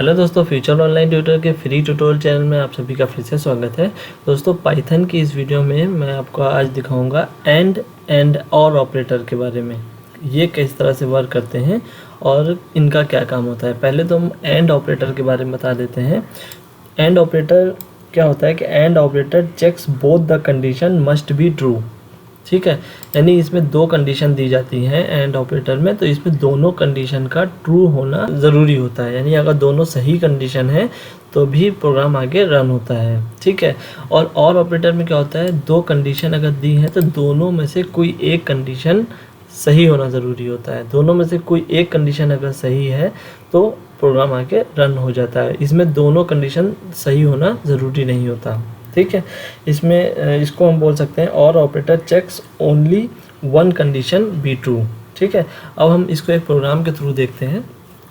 Hello दोस्तों, future online tutor के free tutorial channel में आप सभी का फिर से स्वागत है। दोस्तों, पाइथन की इस वीडियो में मैं आपको आज दिखाऊंगा एंड और ऑपरेटर के बारे में। ये किस तरह से वर्क करते हैं और इनका क्या काम होता है। पहले तो हम एंड ऑपरेटर के बारे में बता देते हैं। एंड ऑपरेटर क्या होता है कि and operator checks both the condition must be true. ठीक है, यानी इसमें दो कंडीशन दी जाती हैं एंड ऑपरेटर में, तो इसमें दोनों कंडीशन का ट्रू होना ज़रूरी होता है। यानी अगर दोनों सही कंडीशन है तो भी प्रोग्राम आगे रन होता है। ठीक है, और ऑपरेटर में क्या होता है, दो कंडीशन अगर दी है तो दोनों में से कोई एक कंडीशन सही होना ज़रूरी होता है। दोनों में से कोई एक कंडीशन अगर सही है तो प्रोग्राम आगे रन हो जाता है। इसमें दोनों कंडीशन सही होना ज़रूरी नहीं होता। ठीक है, इसमें इसको हम बोल सकते हैं or operator checks only one condition be true. ठीक है, अब हम इसको एक प्रोग्राम के थ्रू देखते हैं,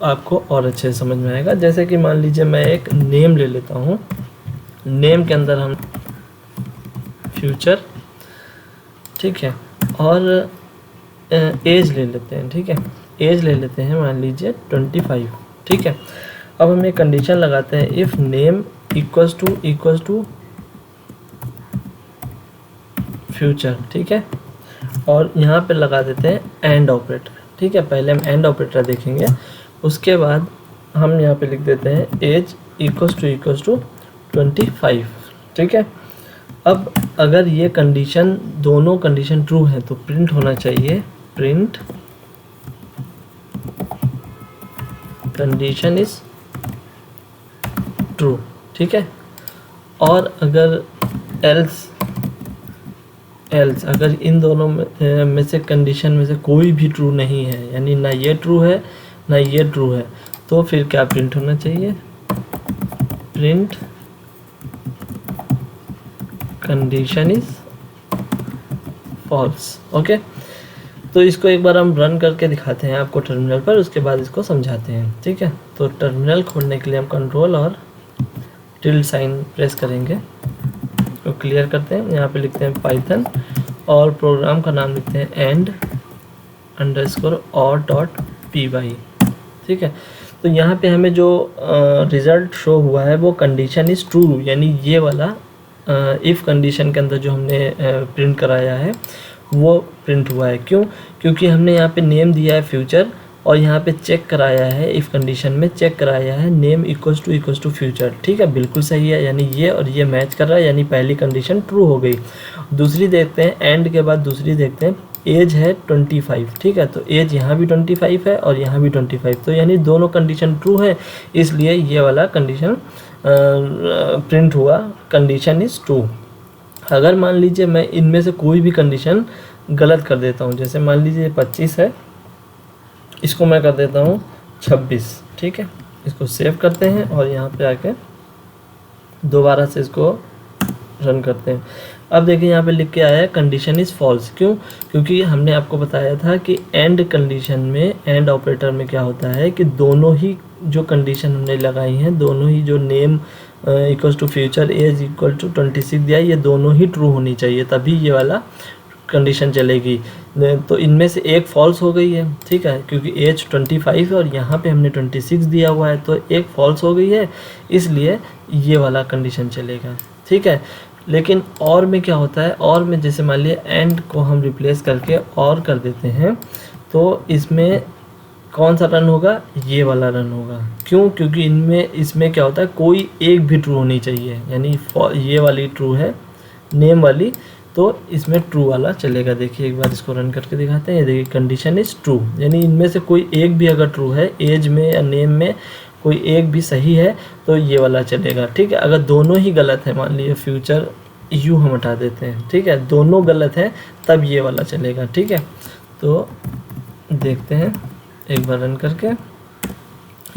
आपको और अच्छे से समझ में आएगा। जैसे कि मान लीजिए मैं एक नेम ले लेता हूँ। नेम के अंदर हम फ्यूचर, ठीक है, और एज ले लेते हैं। ठीक है, एज ले लेते हैं मान लीजिए 25। ठीक है, अब हम एक कंडीशन लगाते हैं, if name equals to future. ठीक है, और यहाँ पे लगा देते हैं एंड ऑपरेटर। ठीक है, पहले हम एंड ऑपरेटर देखेंगे, उसके बाद हम यहाँ पे लिख देते हैं एज इक्वल्स टू 25। ठीक है, अब अगर ये कंडीशन दोनों कंडीशन ट्रू है तो प्रिंट होना चाहिए प्रिंट कंडीशन इज ट्रू। ठीक है, और अगर एल्स अगर इन दोनों में से कंडीशन में से कोई भी ट्रू नहीं है, यानी ना ये ट्रू है ना ये ट्रू है, तो फिर क्या प्रिंट होना चाहिए, print condition is false. Okay, तो इसको एक बार हम रन करके दिखाते हैं आपको टर्मिनल पर, उसके बाद इसको समझाते हैं। ठीक है, तो टर्मिनल खोलने के लिए हम कंट्रोल और टिल्ड साइन प्रेस करेंगे, तो क्लियर करते हैं। यहाँ पे लिखते हैं पाइथन और प्रोग्राम का नाम लिखते हैं एंड अंडरस्कोर और डॉट py। ठीक है, तो यहाँ पे हमें जो रिज़ल्ट शो हुआ है वो कंडीशन इज़ ट्रू, यानी ये वाला इफ़ कंडीशन के अंदर जो हमने प्रिंट कराया है वो प्रिंट हुआ है। क्यों? क्योंकि हमने यहाँ पे नेम दिया है फ्यूचर और यहाँ पे चेक कराया है, इफ़ कंडीशन में चेक कराया है नेम इक्वल्स टू फ्यूचर। ठीक है, बिल्कुल सही है, यानी ये और ये मैच कर रहा है, यानी पहली कंडीशन ट्रू हो गई। दूसरी देखते हैं, एंड के बाद दूसरी देखते हैं, एज है 25। ठीक है, तो एज यहाँ भी 25 है और यहाँ भी 25, तो यानी दोनों कंडीशन ट्रू है, इसलिए ये वाला कंडीशन प्रिंट हुआ, कंडीशन इज़ ट्रू। अगर मान लीजिए मैं इनमें से कोई भी कंडीशन गलत कर देता हूँ, जैसे मान लीजिए 25 है, इसको मैं कर देता हूँ 26। ठीक है, इसको सेव करते हैं और यहाँ पे आके दोबारा से इसको रन करते हैं। अब देखिए यहाँ पे लिख के आया है कंडीशन इज़ फॉल्स। क्यों? क्योंकि हमने आपको बताया था कि एंड कंडीशन में, एंड ऑपरेटर में क्या होता है कि दोनों ही जो कंडीशन हमने लगाई हैं, दोनों ही जो name equals to future, as equal to 26 दिया, ये दोनों ही ट्रू होनी चाहिए, तभी ये वाला कंडीशन चलेगी। तो इनमें से एक फॉल्स हो गई है। ठीक है, क्योंकि एज 25 है और यहाँ पे हमने 26 दिया हुआ है, तो एक फॉल्स हो गई है, इसलिए ये वाला कंडीशन चलेगा। ठीक है, लेकिन और में क्या होता है, और में जैसे मान लिया एंड को हम रिप्लेस करके और कर देते हैं, तो इसमें कौन सा रन होगा, ये वाला रन होगा। क्यों? क्योंकि इसमें क्या होता है, कोई एक भी ट्रू होनी चाहिए, यानी ये वाली ट्रू है नेम वाली, तो इसमें ट्रू वाला चलेगा। देखिए एक बार इसको रन करके दिखाते हैं, देखिए कंडीशन इज़ ट्रू, यानी इनमें से कोई एक भी अगर ट्रू है, एज में या नेम में कोई एक भी सही है तो ये वाला चलेगा। ठीक है, अगर दोनों ही गलत है, मान लीजिए फ्यूचर यू हम हटा देते हैं, ठीक है, दोनों गलत है तब ये वाला चलेगा। ठीक है, तो देखते हैं एक बार रन करके,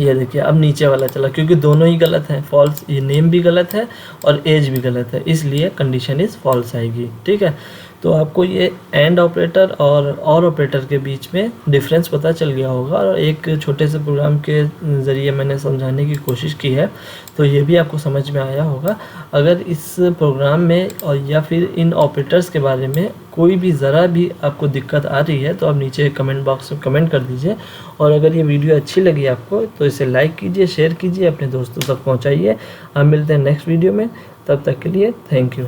ये देखिए अब नीचे वाला चला, क्योंकि दोनों ही गलत हैं, फॉल्स, ये नेम भी गलत है और एज भी गलत है, इसलिए कंडीशन इज़ फॉल्स आएगी। ठीक है, तो आपको ये एंड ऑपरेटर और ऑपरेटर के बीच में डिफरेंस पता चल गया होगा, और एक छोटे से प्रोग्राम के ज़रिए मैंने समझाने की कोशिश की है, तो ये भी आपको समझ में आया होगा। अगर इस प्रोग्राम में और या फिर इन ऑपरेटर्स के बारे में कोई भी ज़रा भी आपको दिक्कत आ रही है तो आप नीचे कमेंट बॉक्स में कमेंट कर दीजिए, और अगर ये वीडियो अच्छी लगी आपको तो इसे लाइक कीजिए, शेयर कीजिए, अपने दोस्तों तक पहुँचाइए। हम मिलते हैं नेक्स्ट वीडियो में, तब तक के लिए थैंक यू।